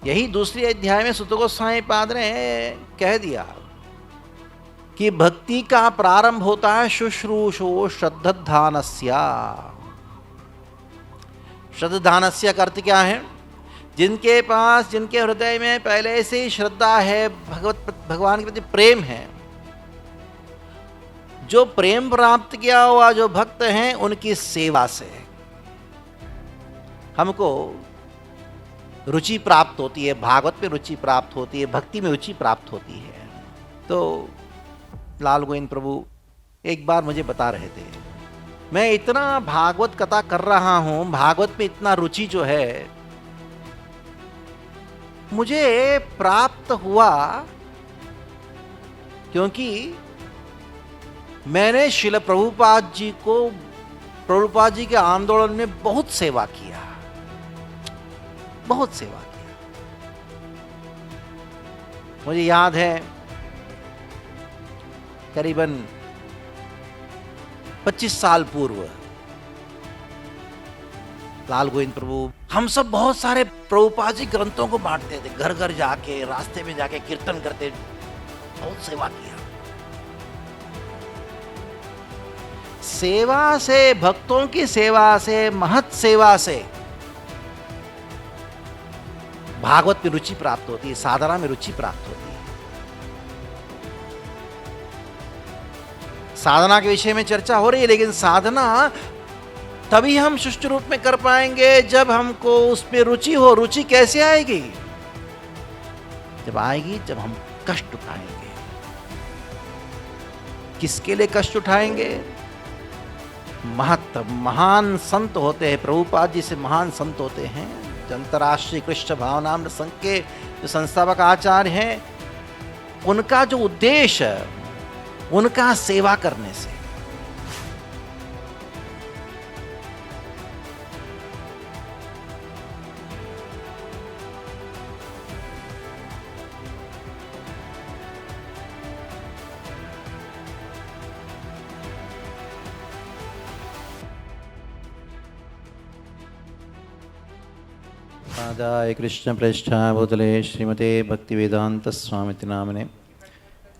यही दूसरी अध्याय में सुत गोस्वामी पाद ने कह दिया कि भक्ति का प्रारंभ होता है शुश्रूषो श्रद्धानस्या। श्रद्धानस्य का अर्थ क्या है? जिनके पास, जिनके हृदय में पहले से ही श्रद्धा है, भगवान के प्रति प्रेम है, जो प्रेम प्राप्त किया हुआ जो भक्त हैं, उनकी सेवा से हमको रुचि प्राप्त होती है, भागवत में रुचि प्राप्त होती है, भक्ति में रुचि प्राप्त होती है। तो लाल गोविंद प्रभु एक बार मुझे बता रहे थे, मैं इतना भागवत कथा कर रहा हूं, भागवत में इतना रुचि जो है मुझे प्राप्त हुआ क्योंकि मैंने शिल प्रभुपाद जी को, प्रभुपाद जी के आंदोलन में बहुत सेवा किया, बहुत सेवा किया। मुझे याद है करीबन 25 साल पूर्व लाल गोविंद प्रभु, हम सब बहुत सारे प्रभुपाद जी ग्रंथों को बांटते थे, घर घर जाके, रास्ते में जाके कीर्तन करते, बहुत सेवा किया। सेवा से, भक्तों की सेवा से, महत सेवा से भागवत में रुचि प्राप्त होती है, साधना में रुचि प्राप्त होती है। साधना के विषय में चर्चा हो रही है, लेकिन साधना तभी हम सुष्ट रूप में कर पाएंगे जब हमको उसमें रुचि हो। रुचि कैसे आएगी? जब आएगी जब हम कष्ट उठाएंगे। किसके लिए कष्ट उठाएंगे? महान संत होते हैं, प्रभुपाद जी से महान संत होते हैं, जो अंतर्राष्ट्रीय कृष्ण भावनामृत संघ के जो संस्थापक आचार्य हैं, उनका जो उद्देश्य, उनका सेवा करने से। आदाय कृष्ण प्रेष्ठाय भूतले श्रीमते भक्तिवेदांत स्वामिति नामने।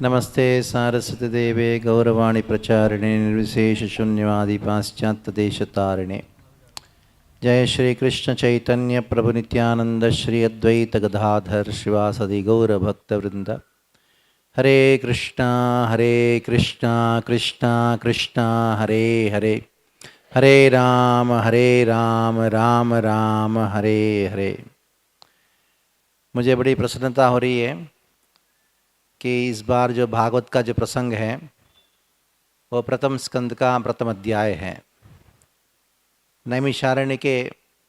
नमस्ते सारस्वती देवे गौरवाणी प्रचारिणे निर्विशेष शून्यवादी पाश्चात्य देश तारिणे। जय श्री कृष्ण चैतन्य प्रभु नित्यानंद श्री अद्वैत गदाधर शिवासदि गौर भक्त वृंद। हरे कृष्णा कृष्णा कृष्णा हरे हरे, हरे राम राम राम हरे हरे। मुझे बड़ी प्रसन्नता हो रही है कि इस बार जो भागवत का जो प्रसंग है वो प्रथम स्कंद का प्रथम अध्याय है। नैमिषारण्य के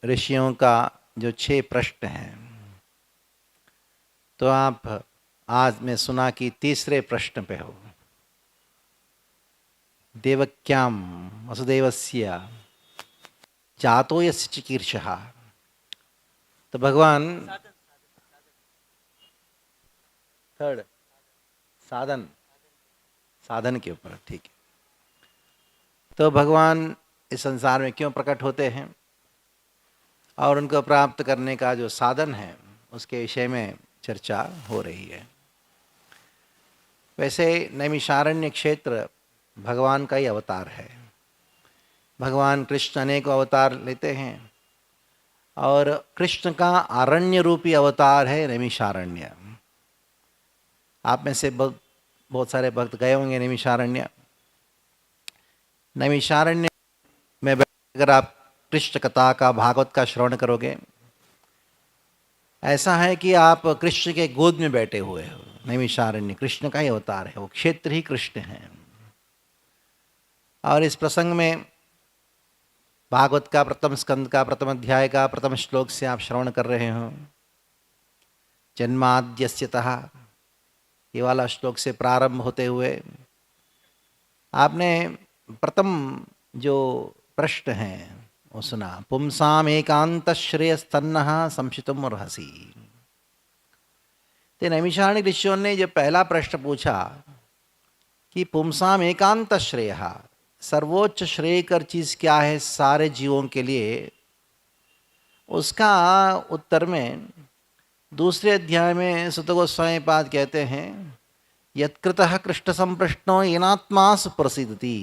ऋषियों का जो 6 प्रश्न हैं, तो आप आज मैं सुना कि तीसरे प्रश्न पे हो। देवक्याम वसुदेवस्य जातो यस्य चिकीर्षः। तो भगवान थर्ड साधन के ऊपर, ठीक है। तो भगवान इस संसार में क्यों प्रकट होते हैं और उनको प्राप्त करने का जो साधन है उसके विषय में चर्चा हो रही है। वैसे नैमिषारण्य क्षेत्र भगवान का ही अवतार है। भगवान कृष्ण अनेक अवतार लेते हैं और कृष्ण का आरण्य रूपी अवतार है नैमिषारण्य। आप में से बहुत सारे भक्त गए होंगे नैमिषारण्य। नैमिषारण्य में अगर आप कृष्ण कथा का, भागवत का श्रवण करोगे, ऐसा है कि आप कृष्ण के गोद में बैठे हुए हो। नैमिषारण्य कृष्ण का ही अवतार है, वो क्षेत्र ही कृष्ण है। और इस प्रसंग में भागवत का प्रथम स्कंद का प्रथम अध्याय का प्रथम श्लोक से आप श्रवण कर रहे हो। जन्माद्यस्यतः, ये वाला श्लोक से प्रारंभ होते हुए आपने प्रथम जो प्रश्न है वो सुना। पुंसाम एकांत श्रेयस्तन्नः संशितुम अर्हसि। तो नैमिषारण्य ऋषियों ने जो पहला प्रश्न पूछा कि पुंसाम एकांत श्रेय, सर्वोच्च श्रेय कर चीज़ क्या है सारे जीवों के लिए, उसका उत्तर में दूसरे अध्याय में सुत गोस्वामी पाद कहते हैं यत्कृतः कृष्ण संप्रश्नो येनात्मा सुप्रसिद्धति।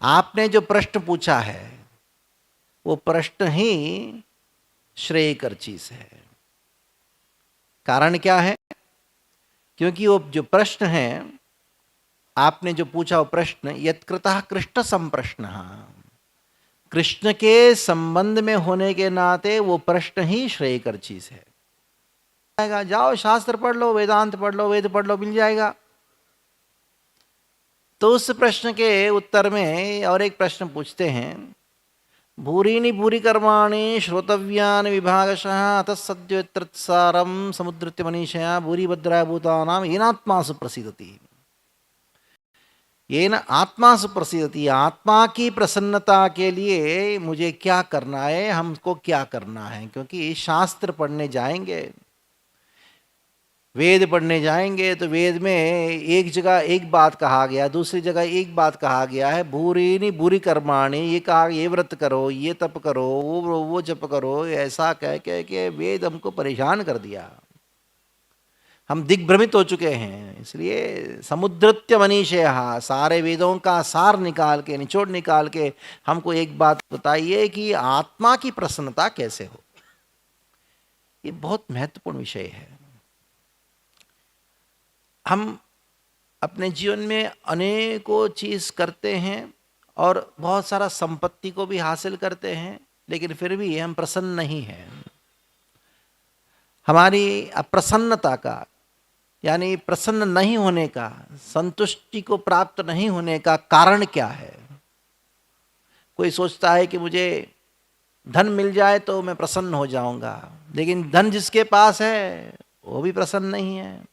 आपने जो प्रश्न पूछा है वो प्रश्न ही श्रेयकर चीज है। कारण क्या है? क्योंकि वो जो प्रश्न है आपने जो पूछा वो प्रश्न यत्कृतः कृष्ण संप्रश्न, कृष्ण के संबंध में होने के नाते वो प्रश्न ही श्रेयकर चीज है। जाओ शास्त्र पढ़ लो, वेदांत पढ़ लो, वेद पढ़ लो, मिल जाएगा। तो उस प्रश्न के उत्तर में और एक प्रश्न पूछते हैं भूरीनि भूरि कर्माणि श्रोतव्यानि विभागशः अतः सद्यो तत्सारं समुद्रत्य मनीषया भूरि भद्राय भूतानां येनात्मा सुप्रसिद्धति। येन आत्मा सुप्रसिद्धति, आत्मा की प्रसन्नता के लिए मुझे क्या करना है, हमको क्या करना है। क्योंकि शास्त्र पढ़ने जाएंगे, वेद पढ़ने जाएंगे तो वेद में एक जगह एक बात कहा गया, दूसरी जगह एक बात कहा गया है। भूरीनि भूरि कर्माणि, ये कहा ये व्रत करो, ये तप करो, वो जप करो, ऐसा कह के वेद हमको परेशान कर दिया। हम दिग्भ्रमित हो चुके हैं। इसलिए समुद्रत्य मनीषया, सारे वेदों का सार निकाल के, निचोड़ निकाल के हमको एक बात बताइए कि आत्मा की प्रसन्नता कैसे हो। ये बहुत महत्वपूर्ण विषय है। हम अपने जीवन में अनेकों चीज करते हैं और बहुत सारा संपत्ति को भी हासिल करते हैं, लेकिन फिर भी हम प्रसन्न नहीं हैं। हमारी अप्रसन्नता का, यानी प्रसन्न नहीं होने का, संतुष्टि को प्राप्त नहीं होने का कारण क्या है? कोई सोचता है कि मुझे धन मिल जाए तो मैं प्रसन्न हो जाऊंगा, लेकिन धन जिसके पास है वो भी प्रसन्न नहीं है।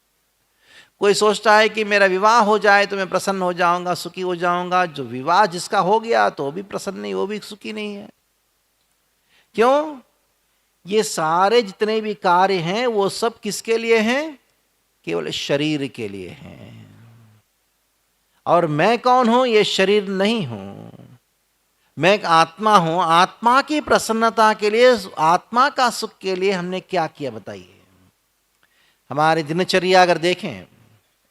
कोई सोचता है कि मेरा विवाह हो जाए तो मैं प्रसन्न हो जाऊंगा, सुखी हो जाऊंगा। जो विवाह जिसका हो गया तो वो भी प्रसन्न नहीं, वो भी सुखी नहीं है। क्यों? ये सारे जितने भी कार्य हैं वो सब किसके लिए हैं? केवल शरीर के लिए हैं। और मैं कौन हूं? ये शरीर नहीं हूं, मैं एक आत्मा हूं। आत्मा की प्रसन्नता के लिए, आत्मा का सुख के लिए हमने क्या किया बताइए। हमारी दिनचर्या अगर देखें,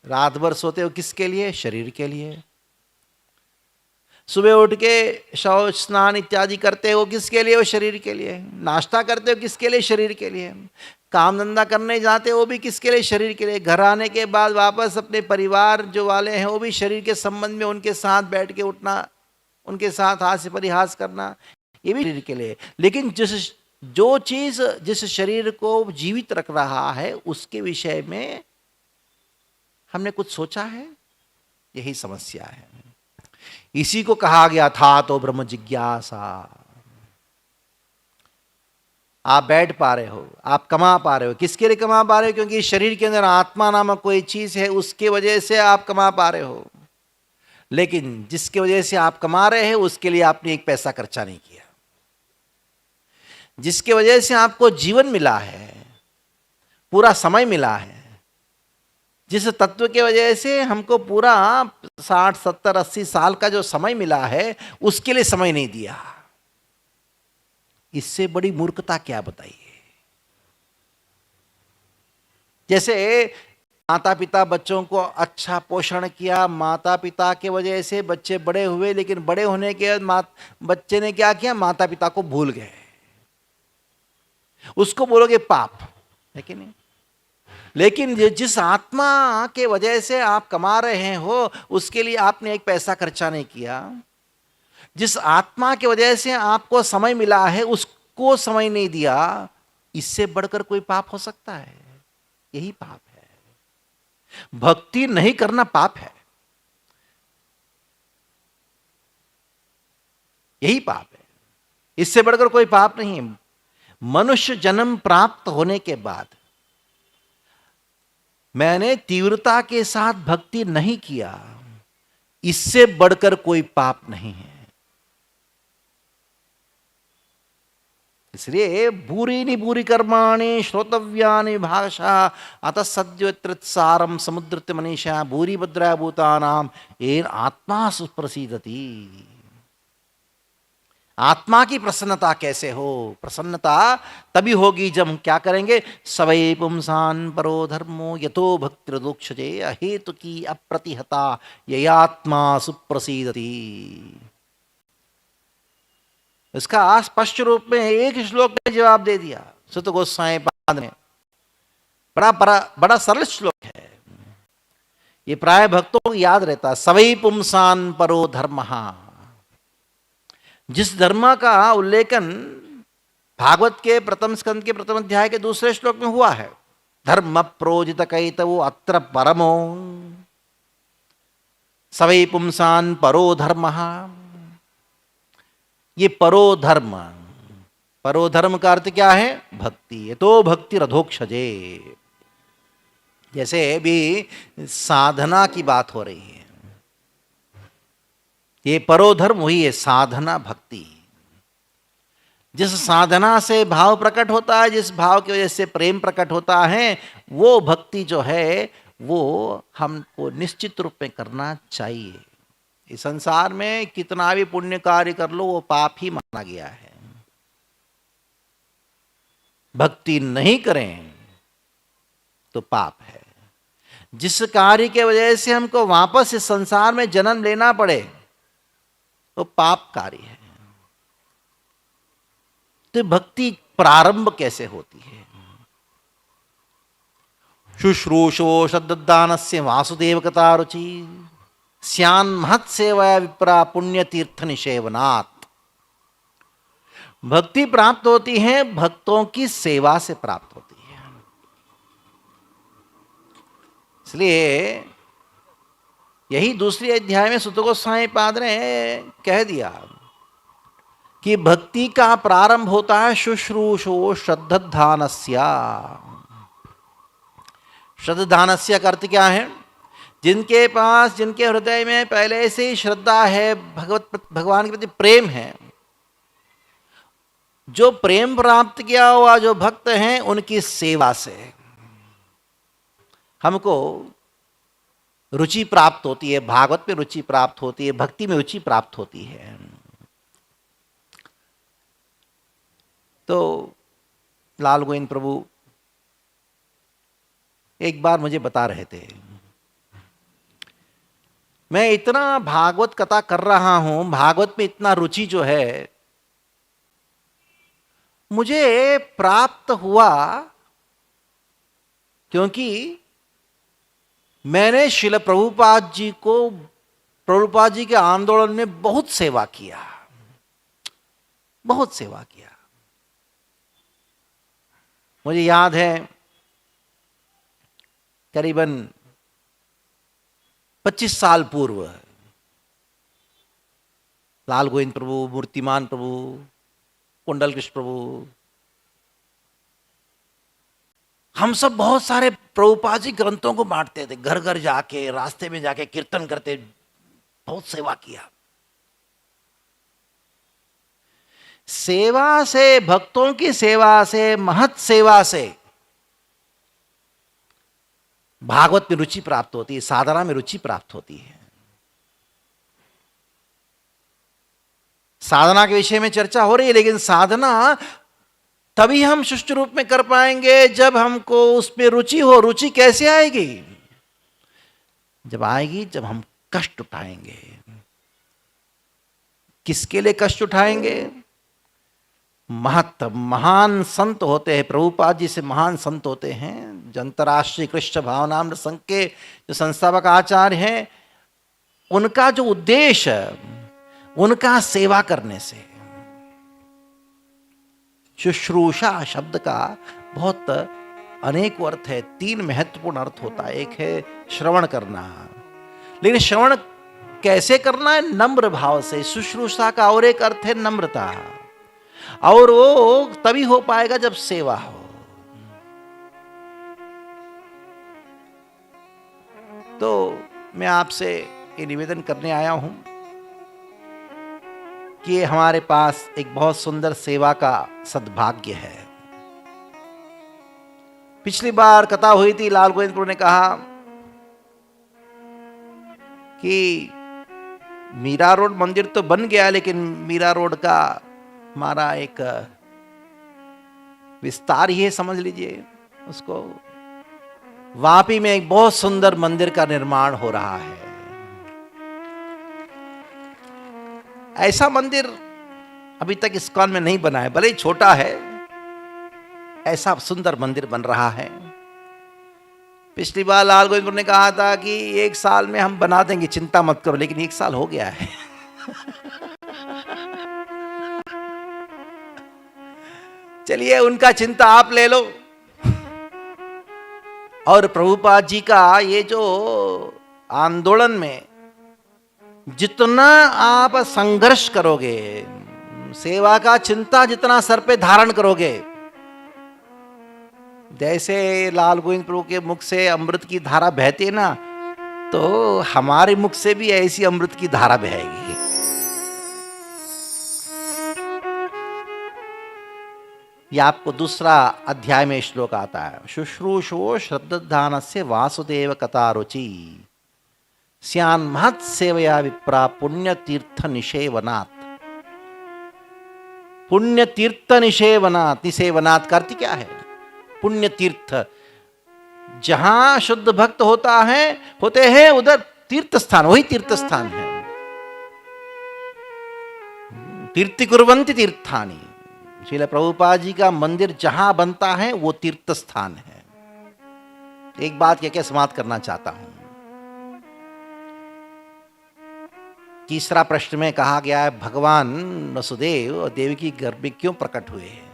रात भर सोते हो किसके लिए? शरीर के लिए। सुबह उठ के शौच स्नान इत्यादि करते हो किसके लिए? वो शरीर के लिए। नाश्ता करते हो किसके लिए? शरीर के लिए। काम धंधा करने जाते हो वो भी किसके लिए? शरीर के लिए। घर आने के बाद वापस अपने परिवार जो वाले हैं वो भी शरीर के संबंध में उनके साथ बैठ के उठना, उनके साथ हास्य परिहास करना, ये भी शरीर के लिए। लेकिन जो चीज जिस शरीर को जीवित रख रहा है उसके विषय में हमने कुछ सोचा है? यही समस्या है। इसी को कहा गया था तो ब्रह्म जिज्ञासा। आप बैठ पा रहे हो, आप कमा पा रहे हो, किसके लिए कमा पा रहे हो? क्योंकि शरीर के अंदर आत्मा नामक कोई चीज है, उसके वजह से आप कमा पा रहे हो। लेकिन जिसके वजह से आप कमा रहे हैं उसके लिए आपने एक पैसा खर्चा नहीं किया। जिसके वजह से आपको जीवन मिला है, पूरा समय मिला है, जिस तत्व के वजह से हमको पूरा 60, 70, 80 साल का जो समय मिला है उसके लिए समय नहीं दिया। इससे बड़ी मूर्खता क्या बताइए। जैसे माता पिता बच्चों को अच्छा पोषण किया, माता पिता के वजह से बच्चे बड़े हुए, लेकिन बड़े होने के बाद बच्चे ने क्या किया? माता पिता को भूल गए। उसको बोलोगे पाप है कि नहीं? लेकिन जिस आत्मा के वजह से आप कमा रहे हो उसके लिए आपने एक पैसा खर्चा नहीं किया। जिस आत्मा के वजह से आपको समय मिला है उसको समय नहीं दिया। इससे बढ़कर कोई पाप हो सकता है? यही पाप है। भक्ति नहीं करना पाप है, यही पाप है। इससे बढ़कर कोई पाप नहीं है। मनुष्य जन्म प्राप्त होने के बाद मैंने तीव्रता के साथ भक्ति नहीं किया, इससे बढ़कर कोई पाप नहीं है। इसलिए भूरीनि भूरि कर्माणि श्रोतव्यानि भाषा अतः सद्यो तत्सारं समुद्रत्य मनीषा भूरि भद्रा भूतानां येन आत्मा सुप्रसिद्धति। आत्मा की प्रसन्नता कैसे हो? प्रसन्नता तभी होगी जब हम क्या करेंगे? सवै पुंसान परो धर्मो यतो भक्तिर्दोक्षजे अहेतु की अप्रतिहता ययात्मा सुप्रसीदति। इसका स्पष्ट रूप में एक श्लोक में जवाब दे दिया सुत गोस्वामी पाद ने। बड़ा बड़ा बड़ा सरल श्लोक है ये, प्राय भक्तों को याद रहता। सवै पुंसान परो धर्मः, जिस धर्म का उल्लेखन भागवत के प्रथम स्कंद के प्रथम अध्याय के दूसरे श्लोक में हुआ है, धर्म प्रोजित कैतवो अत्र परमो सवै पुंसान परो धर्मः। ये परो धर्म, परो धर्म का अर्थ क्या है? भक्ति। ये तो भक्ति रधोक्षजे, जैसे भी साधना की बात हो रही है, ये परोधर्म वही है, साधना भक्ति। जिस साधना से भाव प्रकट होता है, जिस भाव की वजह से प्रेम प्रकट होता है, वो भक्ति जो है वो हमको निश्चित रूप में करना चाहिए। इस संसार में कितना भी पुण्य कार्य कर लो वो पाप ही माना गया है। भक्ति नहीं करें तो पाप है। जिस कार्य के वजह से हमको वापस इस संसार में जन्म लेना पड़े वो पाप कार्य है। तो भक्ति प्रारंभ कैसे होती है? शुश्रूषो श्रद्धानस्य वासुदेव कथा रुचि स्यान् महत् सेवया विप्रा पुण्य तीर्थ निषेवनात्। भक्ति प्राप्त होती है भक्तों की सेवा से प्राप्त होती है। इसलिए यही दूसरी अध्याय में सुत गोस्वामी पाद ने कह दिया कि भक्ति का प्रारंभ होता है शुश्रूषो श्रद्धानस्य। श्रद्धानस्य का अर्थ क्या है? जिनके पास, जिनके हृदय में पहले से ही श्रद्धा है, भगवान के प्रति प्रेम है, जो प्रेम प्राप्त किया हुआ जो भक्त हैं, उनकी सेवा से हमको रुचि प्राप्त होती है, भागवत में रुचि प्राप्त होती है, भक्ति में रुचि प्राप्त होती है। तो लाल गोविंद प्रभु एक बार मुझे बता रहे थे, मैं इतना भागवत कथा कर रहा हूं, भागवत में इतना रुचि जो है मुझे प्राप्त हुआ क्योंकि मैंने श्रील प्रभुपाद जी को, प्रभुपाद जी के आंदोलन में बहुत सेवा किया, बहुत सेवा किया। मुझे याद है करीबन 25 साल पूर्व लाल गोविंद प्रभु, मूर्तिमान प्रभु, कुंडल कृष्ण प्रभु, हम सब बहुत सारे प्रभुपाद जी ग्रंथों को बांटते थे, घर घर जाके, रास्ते में जाके कीर्तन करते, बहुत सेवा किया। सेवा से, भक्तों की सेवा से, महत् सेवा से भागवत में रुचि प्राप्त होती है, साधना में रुचि प्राप्त होती है। साधना के विषय में चर्चा हो रही है, लेकिन साधना तभी हम सुष्ट रूप में कर पाएंगे जब हमको उसमें रुचि हो। रुचि कैसे आएगी? जब आएगी जब हम कष्ट उठाएंगे। किसके लिए कष्ट उठाएंगे? महान संत होते हैं, प्रभुपाद जी से महान संत होते हैं, जो अंतर्राष्ट्रीय कृष्ण भावनामृत संघ के जो संस्थापक आचार्य हैं, उनका जो उद्देश्य, उनका सेवा करने से। शुश्रूषा शब्द का बहुत अनेक अर्थ है, 3 महत्वपूर्ण अर्थ होता है। एक है श्रवण करना, लेकिन श्रवण कैसे करना है? नम्र भाव से। शुश्रूषा का और एक अर्थ है नम्रता, और वो तभी हो पाएगा जब सेवा हो। तो मैं आपसे ये निवेदन करने आया हूं कि हमारे पास एक बहुत सुंदर सेवा का सद्भाग्य है। पिछली बार कथा हुई थी, लाल गोविंद प्रभु ने कहा कि मीरा रोड मंदिर तो बन गया, लेकिन मीरा रोड का हमारा एक विस्तार ही है, समझ लीजिए उसको। वापी में एक बहुत सुंदर मंदिर का निर्माण हो रहा है। ऐसा मंदिर अभी तक इस्कॉन में नहीं बना है, भले ही छोटा है, ऐसा सुंदर मंदिर बन रहा है। पिछली बार लाल गोविंदपुर ने कहा था कि 1 साल में हम बना देंगे, चिंता मत करो, लेकिन 1 साल हो गया है। चलिए उनका चिंता आप ले लो। और प्रभुपाद जी का ये जो आंदोलन में जितना आप संघर्ष करोगे, सेवा का चिंता जितना सर पे धारण करोगे, जैसे लाल गोविंद प्रभु के मुख से अमृत की धारा बहती है ना, तो हमारे मुख से भी ऐसी अमृत की धारा बहेगी। ये आपको दूसरा अध्याय में श्लोक आता है। शुश्रूषो श्रद्धानस्य वासुदेव कथा रुचि स्यान महत् सेवया विप्रा पुण्य तीर्थ निषेवनात्। पुण्य तीर्थ निषेवनात्, निषेवनात् का अर्थ क्या है? पुण्य तीर्थ, जहां शुद्ध भक्त होते हैं उधर तीर्थ स्थान, वही तीर्थ स्थान है। तीर्थि कुर्वन्ति तीर्थानि। श्रील प्रभुपाद जी का मंदिर जहां बनता है वो तीर्थ स्थान है। एक बात कह के समाप्त करना चाहता हूं। तीसरा प्रश्न में कहा गया है भगवान वसुदेव और देवी की गर्भ में क्यों प्रकट हुए हैं?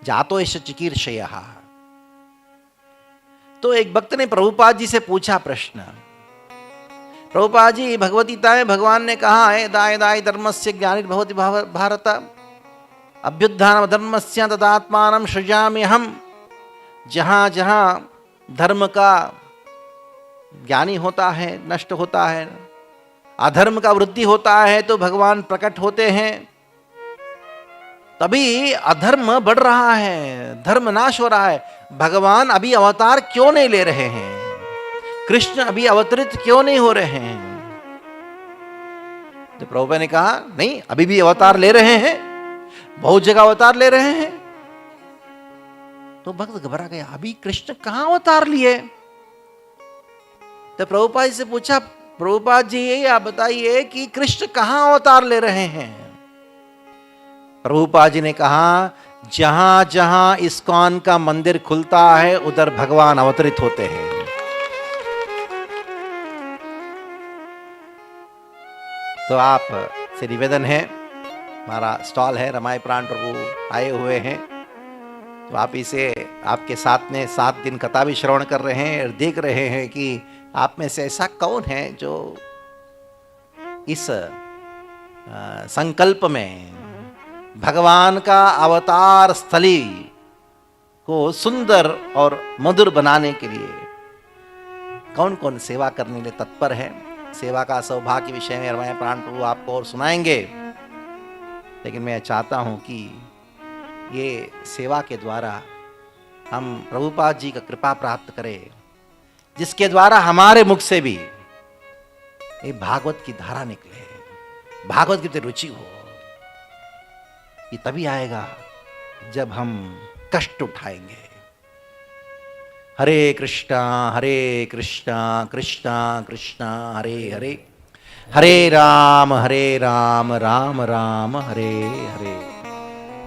जातो एष चिकीर्षयः। तो एक भक्त ने प्रभुपाद जी से पूछा प्रश्न, प्रभुपाद जी भगवत गीता में भगवान ने कहा है दाय दाय धर्मस्य ग्लानिर्भवति भारत अभ्युत्थानम् अधर्मस्य तदात्मानं सृजाम्यहम्। जहां जहां धर्म का ज्ञानी होता है नष्ट होता है, अधर्म का वृद्धि होता है तो भगवान प्रकट होते हैं। तभी अधर्म बढ़ रहा है, धर्म नाश हो रहा है। भगवान अभी अवतार क्यों नहीं ले रहे हैं? कृष्ण अभी अवतरित क्यों नहीं हो रहे हैं? तो प्रभुपाद ने कहा नहीं, अभी भी अवतार ले रहे हैं, बहुत जगह अवतार ले रहे हैं। तो भक्त घबरा गया, अभी कृष्ण कहां अवतार लिए? तो प्रभुपाद जी से पूछा, प्रभुपाद जी ये आप बताइए कि कृष्ण कहां अवतार ले रहे हैं? प्रभुपाद जी ने कहा जहां जहां इस्कॉन का मंदिर खुलता है उधर भगवान अवतरित होते हैं। तो आप से निवेदन है, हमारा स्टॉल है, रमाई प्राण प्रभु आए हुए हैं, तो आप इसे आपके साथ में 7 दिन कथा भी श्रवण कर रहे हैं और देख रहे हैं कि आप में से ऐसा कौन है जो इस संकल्प में भगवान का अवतार स्थली को सुंदर और मधुर बनाने के लिए कौन कौन सेवा करने के लिए तत्पर है। सेवा का सौभाग्य विषय में रमाई प्राण प्रभु आपको और सुनाएंगे, लेकिन मैं चाहता हूं कि ये सेवा के द्वारा हम प्रभुपाद जी का कृपा प्राप्त करें, जिसके द्वारा हमारे मुख से भी ये भागवत की धारा निकले, भागवत की रुचि हो। ये तभी आएगा जब हम कष्ट उठाएंगे। हरे कृष्णा कृष्णा कृष्णा हरे हरे, हरे राम राम राम हरे हरे।